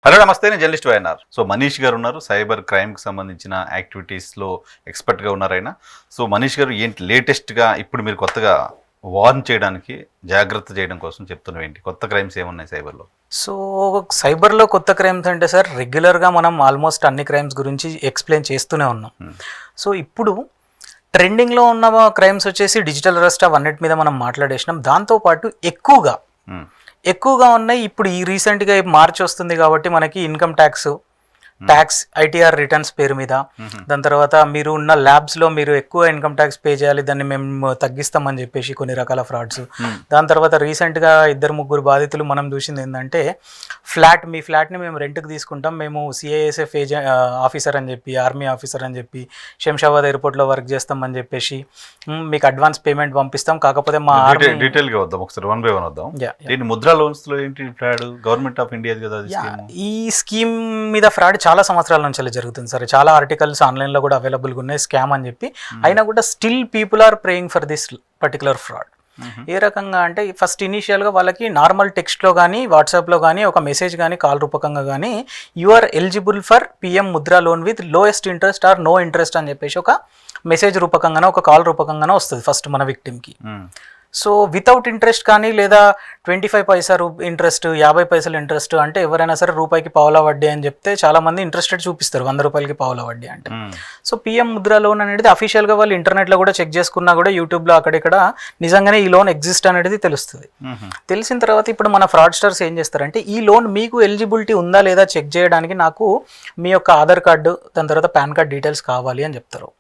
Hello నమస్తే, నేను journalist YNR. So Manish గారు ఉన్నారు, సైబర్ క్రైమ్కి సంబంధించిన యాక్టివిటీస్లో ఎక్స్పర్ట్గా ఉన్నారు ఆయన. సో మనీష్ గారు ఏంటి లేటెస్ట్గా ఇప్పుడు మీరు కొత్తగా వార్న్ చేయడానికి, జాగ్రత్త చేయడం కోసం చెప్తున్నవి ఏంటి? కొత్త క్రైమ్స్ ఏమున్నాయి సైబర్లో? సో సైబర్లో కొత్త క్రైమ్స్ అంటే సార్, రెగ్యులర్గా మనం ఆల్మోస్ట్ అన్ని క్రైమ్స్ గురించి ఎక్స్ప్లెయిన్ చేస్తూనే ఉన్నాం. సో ఇప్పుడు ట్రెండింగ్లో ఉన్న క్రైమ్స్ వచ్చేసి డిజిటల్ అరెస్ట్ అవన్నిటి మీద మనం మాట్లాడేసినాం. దాంతోపాటు ఎక్కువగా ఉన్నాయి. ఇప్పుడు ఈ రీసెంట్గా మార్చి వస్తుంది కాబట్టి మనకి ఇన్కమ్ ట్యాక్స్ ఐటీఆర్ రిటర్న్స్ పేరు మీద, దాని తర్వాత మీరు ఉన్న ల్యాబ్స్లో మీరు ఎక్కువ ఇన్కమ్ ట్యాక్స్ పే చేయాలి, దాన్ని మేము తగ్గిస్తామని చెప్పేసి కొన్ని రకాల ఫ్రాడ్స్. దాని తర్వాత రీసెంట్గా 2-3 బాధితులు మనం చూసింది ఏంటంటే, మీ ఫ్లాట్ని మేము రెంట్కి తీసుకుంటాం, మేము సిఐఎస్ఎఫ్ ఆఫీసర్ అని చెప్పి, ఆర్మీ ఆఫీసర్ అని చెప్పి, శంషాబాద్ ఎయిర్పోర్ట్లో వర్క్ చేస్తామని చెప్పేసి మీకు అడ్వాన్స్ పేమెంట్ పంపిస్తాం, కాకపోతే మా డీటెయిల్గా వద్దాం, ఒకసారి 1 by 1 వద్దాం. ఏంటి ముద్రా లోన్స్లో ఏంటి ఫ్రాడ్? గవర్నమెంట్ ఆఫ్ ఇండియా కదా ఈ స్కీమ్ మీద ఫ్రాడ్ చాలా సంవత్సరాల నుంచి జరుగుతుంది సార్. చాలా ఆర్టికల్స్ ఆన్లైన్లో కూడా అవైలబుల్గా ఉన్నాయి, స్కామ్ అని చెప్పి. అయినా కూడా still people are praying for this particular fraud. ఏ రకంగా అంటే, ఫస్ట్ ఇనీషియల్గా వాళ్ళకి నార్మల్ టెక్స్ట్లో కానీ, వాట్సాప్లో కానీ, ఒక మెసేజ్ కానీ, కాల్ రూపకంగా కానీ, you are eligible for PM Mudra loan with lowest interest or no interest అని చెప్పేసి ఒక మెసేజ్ రూపకంగానో, ఒక కాల్ రూపకంగానో వస్తుంది ఫస్ట్ మన విక్టిమ్కి. సో వితౌట్ ఇంట్రెస్ట్ కానీ, లేదా 25 పైసా ఇంట్రెస్ట్, 50 పైసలు ఇంట్రెస్ట్ అంటే, ఎవరైనా సరే రూపాయికి పావులా వడ్డీ అని చెప్తే చాలామంది ఇంట్రెస్టెడ్ చూపిస్తారు, 100 రూపాయలకి పావులా వడ్డీ అంటే. సో పిఎం ముద్రా లోన్ అనేది అఫీషియల్గా వాళ్ళు ఇంటర్నెట్లో కూడా చెక్ చేసుకున్నా కూడా, యూట్యూబ్లో అక్కడిక్కడ నిజంగానే ఈ లోన్ ఎగ్జిస్ట్ అనేది తెలుస్తుంది. తెలిసిన తర్వాత ఇప్పుడు మన ఫ్రాడ్స్టర్స్ ఏం చేస్తారంటే, ఈ లోన్ మీకు ఎలిజిబిలిటీ ఉందా లేదా చెక్ చేయడానికి నాకు మీ యొక్క ఆధార్ కార్డు, దాని తర్వాత పాన్ కార్డ్ డీటెయిల్స్ కావాలి అని చెప్తారు.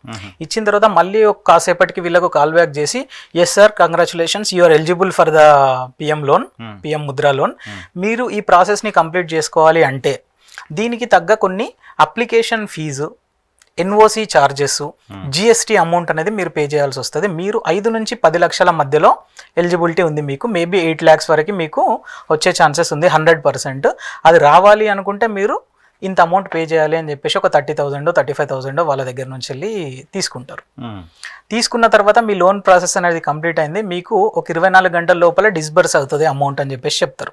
ఇచ్చిన తర్వాత మళ్ళీ ఒక కాసేపటికి వీళ్ళకు కాల్ బ్యాక్ చేసి, yes sir, congratulations, you are eligible for the PM Mudra loan. మీరు ఈ ప్రాసెస్ని కంప్లీట్ చేసుకోవాలి అంటే దీనికి తగ్గ కొన్ని application fee, NOC charges, GST amount అనేది మీరు పే చేయాల్సి వస్తుంది. మీరు 5 నుంచి 10 లక్షల మధ్యలో ఎలిజిబిలిటీ ఉంది మీకు, మేబీ 8 lakhs వరకు మీకు వచ్చే ఛాన్సెస్ ఉంది 100%. అది రావాలి అనుకుంటే మీరు ఇంత అమౌంట్ పే చేయాలి అని చెప్పేసి ఒక 30,000 35,000 వాళ్ళ దగ్గర నుంచి వెళ్ళి తీసుకుంటారు. తీసుకున్న తర్వాత మీ లోన్ ప్రాసెస్ అనేది కంప్లీట్ అయింది, మీకు ఒక 24 గంటల లోపల డిస్బర్స్ అవుతుంది అమౌంట్ అని చెప్పేసి చెప్తారు.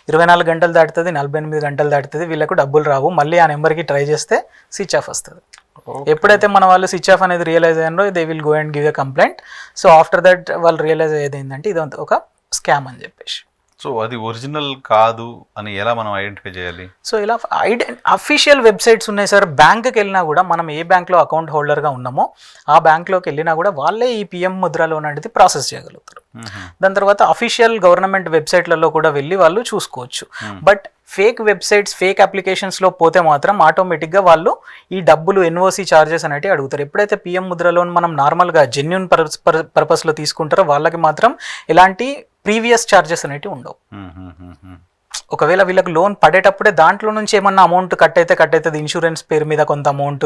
24 గంటలు దాటుతుంది, 48 గంటలు దాటుతుంది, వీళ్ళకు డబ్బులు రావు. మళ్ళీ ఆ నెంబర్కి ట్రై చేస్తే స్విచ్ ఆఫ్ వస్తుంది. ఎప్పుడైతే మన వాళ్ళు స్విచ్ ఆఫ్ అనేది రియలైజ్ అయ్యారో, they will go and give a complaint. So after that వాళ్ళు రియలైజ్ అయ్యేది ఏంటంటే, ఇది ఒక స్కామ్ అని చెప్పేసి. సో అది ఒరిజినల్ కాదు అని ఎలా మనం ఐడెంటిఫై చేయాలి? సో ఇలా అఫీషియల్ వెబ్సైట్స్ ఉన్నాయి సార్. బ్యాంక్కి వెళ్ళినా కూడా, మనం ఏ బ్యాంక్లో అకౌంట్ హోల్డర్గా ఉన్నామో ఆ బ్యాంక్లోకి వెళ్ళినా కూడా వాళ్ళే ఈ పిఎం ముద్రా లోన్ అనేది ప్రాసెస్ చేయగలుగుతారు. దాని తర్వాత అఫీషియల్ గవర్నమెంట్ వెబ్సైట్లలో కూడా వెళ్ళి వాళ్ళు చూసుకోవచ్చు. బట్ ఫేక్ వెబ్సైట్స్, ఫేక్ అప్లికేషన్స్లో పోతే మాత్రం ఆటోమేటిక్గా వాళ్ళు ఈ డబ్బులు, ఎన్ఓసి ఛార్జెస్ అనేవి అడుగుతారు. ఎప్పుడైతే పిఎం ముద్ర లోన్ మనం నార్మల్గా జెన్యున్ పర్పస్లో తీసుకుంటారో వాళ్ళకి మాత్రం ఎలాంటి ప్రీవియస్ ఛార్జెస్ అనేవి ఉండవు. ఒకవేళ వీళ్ళకి లోన్ పడేటప్పుడే దాంట్లో నుంచి ఏమన్నా అమౌంట్ కట్ అవుతుంది, ఇన్సూరెన్స్ పేరు మీద కొంత అమౌంట్,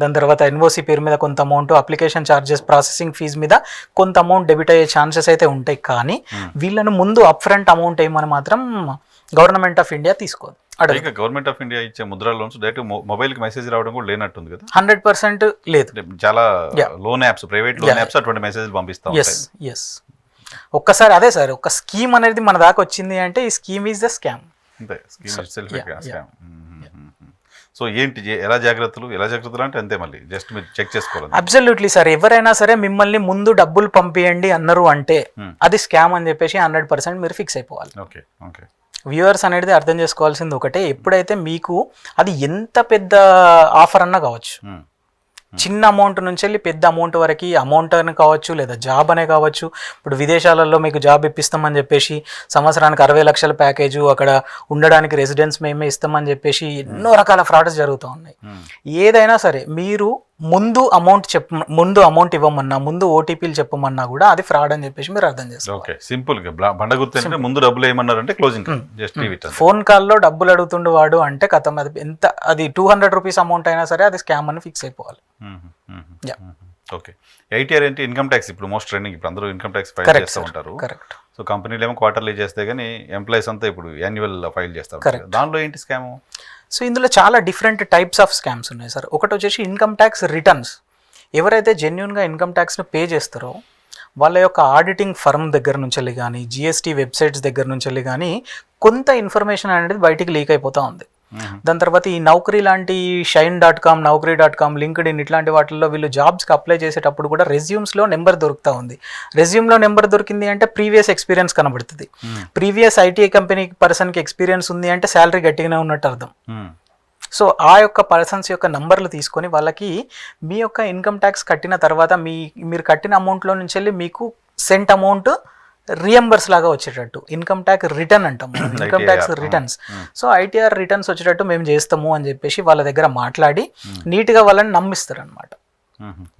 దాని తర్వాత ఎన్ఓసి పేరు మీద కొంత amount, application charges, processing fee మీద కొంత అమౌంట్ డెబిట్ అయ్యే ఛాన్సెస్ అయితే ఉంటాయి. కానీ వీళ్ళను ముందు అప్ ఫ్రంట్ అమౌంట్ ఏమని మాత్రం గవర్నమెంట్ ఆఫ్ ఇండియా తీసుకోదు. గవర్నమెంట్ ఆఫ్ ఇండియా ఇచ్చే ముద్రా లోన్స్ డైరెక్ట్ మొబైల్ కి మెసేజ్ రావడం కూడా లేనట్టుంది కదా? 100% లేదు. చాలా loan apps, private loan apps అటువంటి మెసేజ్ పంపిస్తాం. ఎస్ ఒక్కసారి అదే సార్, ఒక స్కీమ్ అనేది మన దాకా వచ్చింది అంటే ఈ scheme is the scam. So ఏంటి, ఎలా జాగ్రత్తలు అంటే అంతే, మళ్ళీ జస్ట్ మీరు చెక్ చేసుకోవాలి. Absolutely sir. ఎవరైనా సరే మిమ్మల్ని ముందు డబ్బులు పంపియండి అన్నారు అంటే అది స్కామ్ అని చెప్పేసి 100% మీరు ఫిక్స్ అయిపోవాలి. ఓకే. వ్యూవర్స్ అనేది అర్థం చేసుకోవాల్సింది ఒకటే, ఎప్పుడైతే మీకు అది ఎంత పెద్ద ఆఫర్ అన్నా కావచ్చు, చిన్న అమౌంట్ నుంచి వెళ్ళి పెద్ద అమౌంట్ వరకు, అమౌంట్ అని కావచ్చు లేదా జాబ్ అనే కావచ్చు. ఇప్పుడు విదేశాలలో మీకు జాబ్ ఇప్పిస్తామని చెప్పేసి సంవత్సరానికి 60 లక్షల ప్యాకేజు, అక్కడ ఉండడానికి రెసిడెన్స్ మేమే ఇస్తామని చెప్పేసి ఎన్నో రకాల ఫ్రాడ్స్ జరుగుతూ ఉన్నాయి. ఏదైనా సరే మీరు ముందు అమౌంట్ ఇవ్వమన్నా, ముందు ఓటీపీలు చెప్పమన్నా కూడా అది ఫ్రాడ్ అని చెప్పేసి మీరు అర్థం చేసుకోవాలి. ఓకే, సింపుల్ గా బండ గుర్తు ముందు డబ్బులు ఏమన్నారంటే క్లోజింగ్, జస్ట్ ఫోన్ కాల్లో డబ్బులు అడుగుతుండే వాడు అంటే కథం, అది 200 రూపీస్ అమౌంట్ అయినా సరే అది స్కామ్ అని ఫిక్స్ అయిపోవాలి. ఓకే. ఐటీఆర్ ఏంటి? ఇన్కమ్ ట్యాక్స్ ఇప్పుడు మోస్ట్ ట్రెండింగ్, ఇప్పుడు అందరూ ఇన్కమ్ ట్యాక్స్ ఫైల్ చేస్తూ ఉంటారు. కరెక్ట్. సో కంపెనీలు ఏమో క్వార్టర్లీ చేస్తే కానీ ఎంప్లాయీస్ అంతా ఇప్పుడు యాన్యువల్ ఫైల్ చేస్తారు. దానిలో ఏంటి స్కామ్? సో ఇందులో చాలా డిఫరెంట్ టైప్స్ ఆఫ్ స్కామ్స్ ఉన్నాయి సార్. ఒకటి వచ్చేసి ఇన్కమ్ ట్యాక్స్ రిటర్న్స్. ఎవరైతే జెన్యున్గా ఇన్కమ్ ట్యాక్స్ని పే చేస్తారో వాళ్ళ యొక్క ఆడిటింగ్ ఫర్మ్ దగ్గర నుంచి వెళ్ళి కానీ, జిఎస్టీ వెబ్సైట్స్ దగ్గర నుంచి వెళ్ళి కానీ కొంత ఇన్ఫర్మేషన్ అనేది బయటికి లీక్ అయిపోతూ ఉంది. దాని తర్వాత ఈ నౌకరీ లాంటి shine.com, naukri.com, లింక్డ్ఇన్ ఇట్లాంటి వాటిల్లో వీళ్ళు జాబ్స్కి అప్లై చేసేటప్పుడు కూడా రెజ్యూమ్స్లో నెంబర్ దొరుకుతూ ఉంది. రెజ్యూమ్లో నెంబర్ దొరికింది అంటే ప్రీవియస్ ఎక్స్పీరియన్స్ కనబడుతుంది. ప్రీవియస్ ఐటీ కంపెనీ పర్సన్కి ఎక్స్పీరియన్స్ ఉంది అంటే శాలరీ గట్టిగానే ఉన్నట్టు అర్థం. సో ఆ యొక్క పర్సన్స్ యొక్క నంబర్లు తీసుకొని వాళ్ళకి మీ యొక్క ఇన్కమ్ ట్యాక్స్ కట్టిన తర్వాత మీరు కట్టిన అమౌంట్లో నుంచి వెళ్ళి మీకు సెంట్ అమౌంట్ రియంబర్స్ లాగా వచ్చేటట్టు ఇన్కమ్ ట్యాక్స్ రిటర్న్ అంటాం, income tax returns. So ITR returns వచ్చేటట్టు మేము చేస్తాము అని చెప్పేసి వాళ్ళ దగ్గర మాట్లాడి నీట్గా వాళ్ళని నమ్మిస్తారు అనమాట.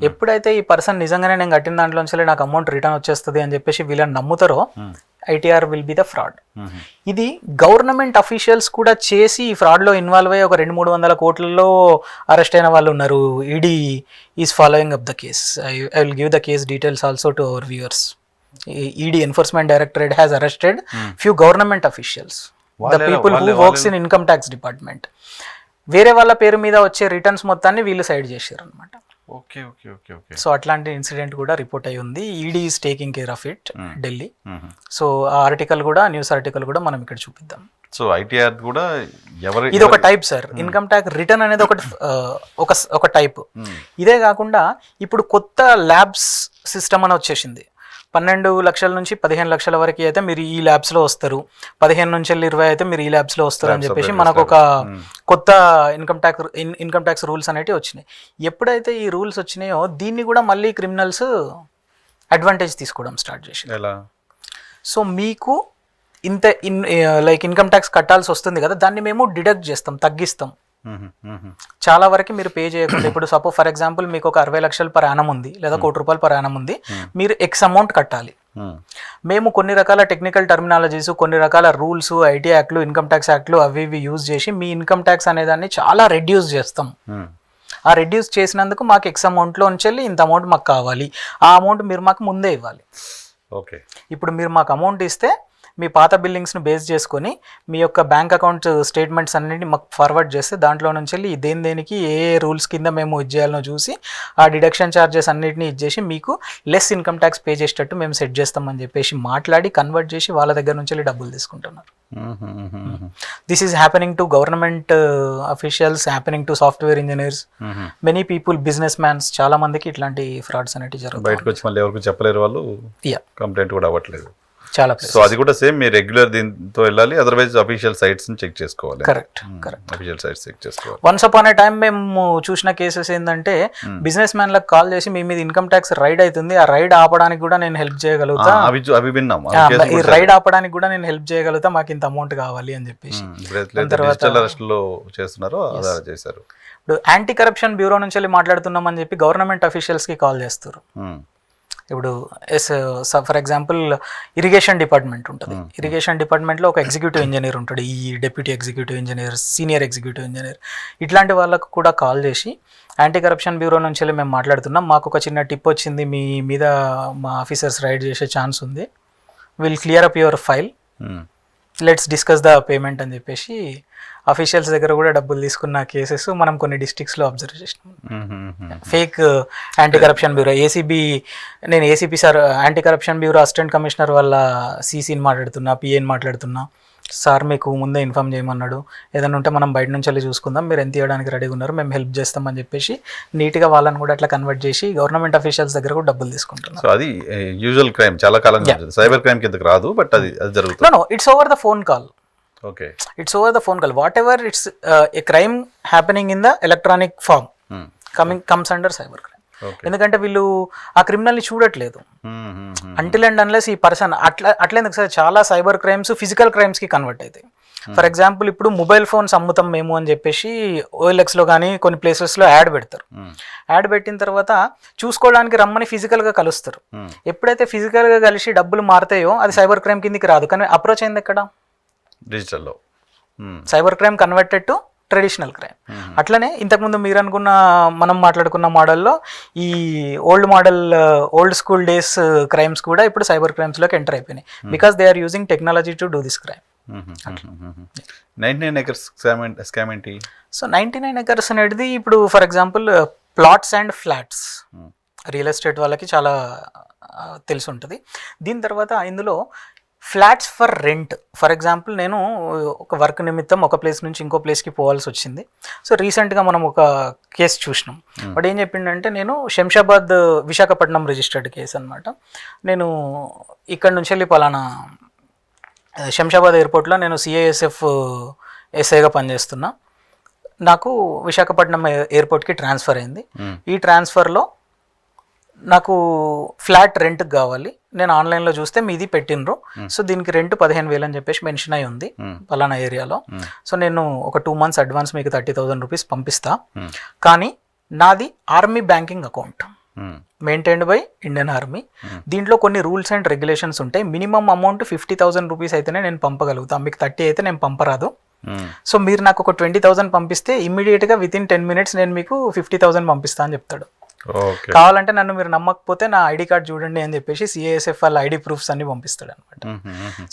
ఎప్పుడైతే ఈ పర్సన్ నిజంగానే నేను కట్టిన దాంట్లోంచి నాకు అమౌంట్ రిటర్న్ వచ్చేస్తుంది అని చెప్పేసి వీళ్ళని నమ్ముతారో ITR will be the fraud. ఇది గవర్నమెంట్ అఫీషియల్స్ కూడా చేసి ఈ ఫ్రాడ్లో ఇన్వాల్వ్ అయ్యి ఒక 200-300 కోట్లలో అరెస్ట్ అయిన వాళ్ళు ఉన్నారు. ED is following up the case. I will give the case details also to our viewers. ED Enforcement Directorate has arrested few government officials, the people who works in income tax department. వేరే వాళ్ళ పేరు మీద వచ్చే returns మొత్తాన్ని వీళ్ళు side చేశారు అనమాట. Okay okay okay okay. So అట్లాంటి ఇన్సిడెంట్ కూడా రిపోర్ట్ అయ్యి ఉంది. ED is taking care of it, Delhi. So ఆ ఆర్టికల్ కూడా, న్యూస్ ఆర్టికల్ కూడా మనం ఇక్కడ చూపిద్దాం. సో ఐటీఆర్ కూడా ఇది ఒక type sir. Income tax return అనేది ఒక టైప్. ఇదే కాకుండా ఇప్పుడు కొత్త ల్యాబ్స్ సిస్టమ్ అని వచ్చేసింది. 12 లక్షల నుంచి 15 లక్షల వరకు అయితే మీరు ఈ ల్యాబ్స్లో వస్తారు, 15 నుంచి 20 అయితే మీరు ఈ ల్యాబ్స్లో వస్తారు అని చెప్పేసి మనకు ఒక కొత్త ఇన్కమ్ ట్యాక్స్ రూల్స్ అనేవి వచ్చినాయి. ఎప్పుడైతే ఈ రూల్స్ వచ్చినాయో దీన్ని కూడా మళ్ళీ క్రిమినల్స్ అడ్వాంటేజ్ తీసుకోవడం స్టార్ట్ చేశారు. సో మీకు లైక్ ఇన్కమ్ ట్యాక్స్ కట్టాల్సి వస్తుంది కదా, దాన్ని మేము డిడక్ట్ చేస్తాం, తగ్గిస్తాం. చాలా వరకు మీరు పే చేయకుండా, ఇప్పుడు సపోజ్ ఫర్ ఎగ్జాంపుల్ మీకు ఒక 60 లక్షలు పర్ యానం ఉంది లేదా ₹1 కోటి పర్ యానం ఉంది, మీరు ఎక్స్ అమౌంట్ కట్టాలి. మేము కొన్ని రకాల టెక్నికల్ టర్మినాలజీస్, కొన్ని రకాల రూల్స్, ఐటీ యాక్ట్లు, ఇన్కమ్ ట్యాక్స్ యాక్ట్లు అవి ఇవి యూజ్ చేసి మీ ఇన్కమ్ ట్యాక్స్ అనేదాన్ని చాలా రెడ్యూస్ చేస్తాం. ఆ రెడ్యూస్ చేసినందుకు మాకు ఎక్స్ అమౌంట్లో నుంచి ఇంత అమౌంట్ మాకు కావాలి, ఆ అమౌంట్ మీరు మాకు ముందే ఇవ్వాలి. ఓకే, ఇప్పుడు మీరు మాకు అమౌంట్ ఇస్తే మీ పాత బిల్లింగ్స్ను బేస్ చేసుకొని మీ యొక్క బ్యాంక్ అకౌంట్ స్టేట్మెంట్స్ అన్నింటినీ మాకు ఫార్వర్డ్ చేస్తే దాంట్లో నుంచి వెళ్ళి దేనికి ఏ రూల్స్ కింద మేము ఇచ్చేయాలనో చూసి ఆ డిడక్షన్ ఛార్జెస్ అన్నింటినీ ఇచ్చేసి మీకు లెస్ ఇన్కమ్ ట్యాక్స్ పే చేసేటట్టు మేము సెట్ చేస్తామని చెప్పేసి మాట్లాడి కన్వర్ట్ చేసి వాళ్ళ దగ్గర నుంచి వెళ్ళి డబ్బులు తీసుకుంటున్నారు. This is happening to government officials, happening to software engineers, many people, business mans, చాలా మందికి ఇట్లాంటి ఫ్రాడ్స్ అనేవి జరుగుతాయి. బయటకు వచ్చి మళ్ళీ ఎవరికి చెప్పలేరు, వాళ్ళు కంప్లైంట్ కూడా అవ్వట్లేదు. చాలా. సో అది కూడా సేమ్, మీరు రెగ్యులర్ దీంతో వెళ్ళాలి, అదర్వైజ్ అఫీషియల్ సైట్స్ ని చెక్ చేసుకోవాలి. కరెక్ట్. అఫీషియల్ సైట్స్ చెక్ చేసుకోవాలి. వన్స్ అపాన్ ఏ టైం మేము చూసిన కేసెస్ ఏంటంటే బిజినెస్ మ్యాన్లకు కాల్ చేసి మీ మీద ఇన్కమ్ ట్యాక్స్ రైడ్ అవుతుంది, ఆ రైడ్ ఆపడానికి కూడా నేను హెల్ప్ చేయగలుగుతా, అవి విన్నాం, ఈ రైడ్ ఆపడానికి కూడా నేను హెల్ప్ చేయగలుగుతా, మాకు ఇంత అమౌంట్ కావాలి అని చెప్పేసి. చేశారు. ఇప్పుడు యాంటీ కరప్షన్ బ్యూరో నుంచి వెళ్ళి మాట్లాడుతున్నామని చెప్పి గవర్నమెంట్ అఫీషియల్స్ కి కాల్ చేస్తారు. ఇప్పుడు ఫర్ ఎగ్జాంపుల్ ఇరిగేషన్ డిపార్ట్మెంట్ ఉంటుంది. ఇరిగేషన్ డిపార్ట్మెంట్లో ఒక ఎగ్జిక్యూటివ్ ఇంజనీర్ ఉంటాడు, ఈ deputy executive engineer, senior executive engineer, ఇట్లాంటి వాళ్ళకు కూడా కాల్ చేసి యాంటీ కరప్షన్ బ్యూరో నుంచి వెళ్ళి మేము మాట్లాడుతున్నాం, మాకు ఒక చిన్న టిప్ వచ్చింది, మీ మీద మా ఆఫీసర్స్ రైడ్ చేసే ఛాన్స్ ఉంది, will clear up your file, let's discuss the payment అని చెప్పేసి అఫీషియల్స్ దగ్గర కూడా డబ్బులు తీసుకున్న కేసెస్ మనం కొన్ని డిస్ట్రిక్ట్స్లో అబ్జర్వ్ చేసినాం. ఫేక్ యాంటీ కరప్షన్ బ్యూరో, నేను ACP sir anti corruption bureau assistant commissioner వాళ్ళ సీసీని మాట్లాడుతున్నా, పిఏని మాట్లాడుతున్నా, సార్ మీకు ముందే ఇన్ఫామ్ చేయమన్నాడు, ఏదైనా ఉంటే మనం బయట నుంచి వెళ్ళి చూసుకుందాం, మీరు ఎంత ఇవ్వడానికి రెడీగా ఉన్నారు, మేము హెల్ప్ చేస్తామని చెప్పేసి నీట్గా వాళ్ళని కూడా అట్లా కన్వర్ట్ చేసి గవర్నమెంట్ అఫీషియల్స్ దగ్గర కూడా డబ్బులు తీసుకుంటున్నారు. సో అది యూజువల్ క్రైమ్, చాలా కాలం సైబర్ క్రైమ్ కిందకి రాదు, బట్ అది జరుగుతుంది. No, it's over the phone call. Okay, it's over the phone call. Whatever it's a crime happening in the electronic form comes under cyber crime. ఎందుకంటే వీళ్ళు ఆ క్రిమినల్ని చూడట్లేదు అంటిల్ అండ్ అన్లెస్ ఈ person అట్లేందుకు sir చాలా cyber crimes physical క్రైమ్స్కి convert అవుతాయి. For example ఇప్పుడు mobile phones అమ్ముతాం మేము అని చెప్పేసి OLXలో కానీ కొన్ని ప్లేసెస్లో యాడ్ పెడతారు. యాడ్ పెట్టిన తర్వాత చూసుకోవడానికి రమ్మని ఫిజికల్గా కలుస్తారు. ఎప్పుడైతే ఫిజికల్గా కలిసి డబ్బులు మారుతాయో అది సైబర్ క్రైమ్ కిందికి రాదు, కానీ అప్రోచ్ అయింది ఎక్కడ, డిజిటల్లో. Cyber crime converted to traditional crime. అట్లనే ఇంతకుముందు మీరు అనుకున్న మనం మాట్లాడుకున్న మోడల్లో ఈ ఓల్డ్ స్కూల్ డేస్ క్రైమ్స్ కూడా ఇప్పుడు సైబర్ క్రైమ్స్లోకి ఎంటర్ అయిపోయినాయి, because they are using technology to do this crime. 99 acres scam ఏంటి? సో 99 acres అనేది ఇప్పుడు for example plots and flats, real estate వాళ్ళకి చాలా తెలిసి ఉంటుంది. దీని తర్వాత ఇందులో flats for rent. For example నేను ఒక వర్క్ నిమిత్తం ఒక ప్లేస్ నుంచి ఇంకో ప్లేస్కి పోవాల్సి వచ్చింది. సో రీసెంట్గా మనం ఒక కేసు చూసినాం. వాడు ఏం చెప్పిండంటే, నేను శంషాబాద్ విశాఖపట్నం రిజిస్టర్డ్ కేసు అనమాట. నేను ఇక్కడ నుంచి వెళ్ళి పలానా శంషాబాద్ ఎయిర్పోర్ట్లో నేను సిఐఎస్ఎఫ్ ఎస్ఐగా పనిచేస్తున్నా, నాకు విశాఖపట్నం ఎయిర్పోర్ట్కి ట్రాన్స్ఫర్ అయింది. ఈ ట్రాన్స్ఫర్లో నాకు ఫ్లాట్ రెంట్కి కావాలి, నేను ఆన్లైన్లో చూస్తే మీది పెట్టినరు, సో దీనికి రెంట్ 15,000 అని చెప్పేసి మెన్షన్ అయి ఉంది పలానా ఏరియాలో. సో నేను ఒక 2 months అడ్వాన్స్ మీకు 30,000 రూపీస్ పంపిస్తా, కానీ నాది army banking account maintained by Indian army. దీంట్లో కొన్ని రూల్స్ అండ్ రెగ్యులేషన్స్ ఉంటాయి. మినిమం అమౌంట్ 50,000 రూపీస్ అయితేనే నేను పంపగలుగుతాను, మీకు 30 అయితే నేను పంపరాదు. సో మీరు నాకు ఒక 20,000 పంపిస్తే ఇమ్మీడియట్గా within 10 minutes నేను మీకు 50,000 పంపిస్తా అని చెప్తాడు. కావాలంటే నన్ను మీరు నమ్మకపోతే నా ఐడి కార్డ్ చూడండి అని చెప్పేసి సిఐఎస్ఎఫ్ వాళ్ళ ఐడి ప్రూఫ్స్ అన్ని పంపిస్తాడు అనమాట.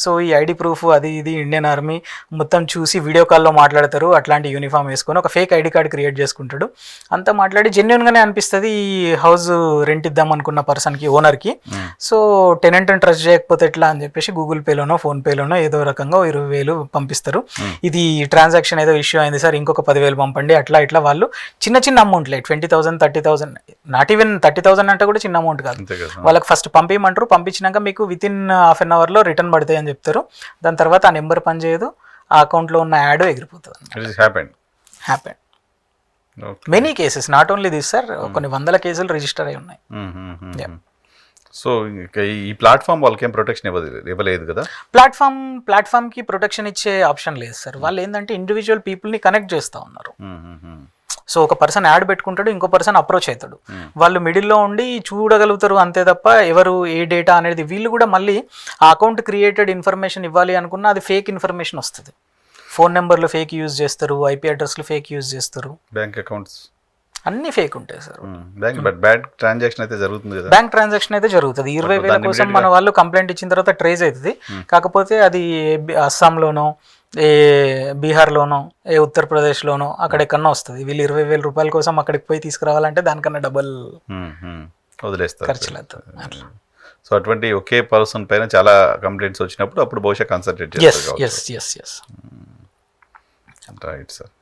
సో ఈ ఐడి ప్రూఫ్ అది ఇది ఇండియన్ ఆర్మీ మొత్తం చూసి వీడియో కాల్లో మాట్లాడతారు, అట్లాంటి యూనిఫామ్ వేసుకొని ఒక ఫేక్ ఐడి కార్డ్ క్రియేట్ చేసుకుంటాడు. అంతా మాట్లాడి జెన్యున్గానే అనిపిస్తుంది ఈ హౌస్ రెంట్ ఇద్దాం అనుకున్న పర్సన్కి, ఓనర్కి. సో టెనెంట్ని ట్రస్ట్ చేయకపోతే ఎట్లా అని చెప్పేసి గూగుల్ పేలోనో ఫోన్పేలోనో ఏదో రకంగా 20,000 పంపిస్తారు. ఇది ట్రాన్సాక్షన్ ఏదో ఇష్యూ అయింది సార్, ఇంకొక 10,000 పంపండి, అట్లా ఇట్లా వాళ్ళు చిన్న చిన్న అమౌంట్లే 20,000 30,000, నాట్ ఈవెన్ 30,000 అంటే కూడా చిన్న అమౌంట్ కాదు. వాళ్ళకి ఫస్ట్ పంపించమంటారు, పంపించినాక మీకు వితిన్ హాఫ్ అన్ అవర్లో రిటర్న్ పడతాయి అని చెప్తారు. దాని తర్వాత ఆ నెంబర్ పని చేయదు, ఆ అకౌంట్లో ఉన్న యాడ్ ఎగిరిపోతుంది. Happen many cases, not only this sir, కొన్ని 100 కేసులు రిజిస్టర్ అయి ఉన్నాయి. సో ఈ ప్లాట్ఫామ్ వాళ్ళకి ఏం ప్రొటెక్షన్ ఇవ్వలేదు కదా? ప్లాట్ఫామ్కి ప్రొటెక్షన్ ఇచ్చే ఆప్షన్ లేదు సార్. వాళ్ళు ఏంటంటే ఇండివిజువల్ పీపుల్ని కనెక్ట్ చేస్తూ ఉన్నారు. సో ఒక పర్సన్ యాడ్ పెట్టుకుంటాడు, ఇంకో పర్సన్ అప్రోచ్ అవుతాడు, వాళ్ళు మిడిల్లో ఉండి చూడగలుగుతారు అంతే తప్ప ఎవరు ఏ డేటా అనేది వీళ్ళు కూడా మళ్ళీ ఆ అకౌంట్ క్రియేటెడ్ ఇన్ఫర్మేషన్ ఇవ్వాలి అనుకున్నా అది ఫేక్ ఇన్ఫర్మేషన్ వస్తుంది. ఫోన్ నెంబర్లు ఫేక్ యూజ్ చేస్తారు, ఐపీ అడ్రస్లు ఫేక్ యూజ్ చేస్తారు, బ్యాంక్ అకౌంట్స్ అన్ని ఫేక్ ఉంటాయి సార్. బ్యాంక్ ట్రాన్సాక్షన్ అయితే జరుగుతుంది కదా? బ్యాంక్ ట్రాన్సాక్షన్ అయితే జరుగుతుంది. 20,000 కోసం మన వాళ్ళు కంప్లైంట్ ఇచ్చిన తర్వాత ట్రేస్ అవుతుంది. కాకపోతే అది అస్సాంలోనో ఏ బీహార్లోనో ఏ ఉత్తరప్రదేశ్లోనో అక్కడెక్కడో వస్తుంది. వీళ్ళు 20,000 రూపాయల కోసం అక్కడికి పోయి తీసుకురావాలంటే దానికన్నా డబల్ వదిలేస్తారు, ఖర్చులు అవుతుంది. సో అటువంటి ఒకే పర్సన్ పైన చాలా కంప్లైంట్స్ వచ్చినప్పుడు అప్పుడు బహుశా కన్సల్టేట్ చేస్తారు. Yes right sir.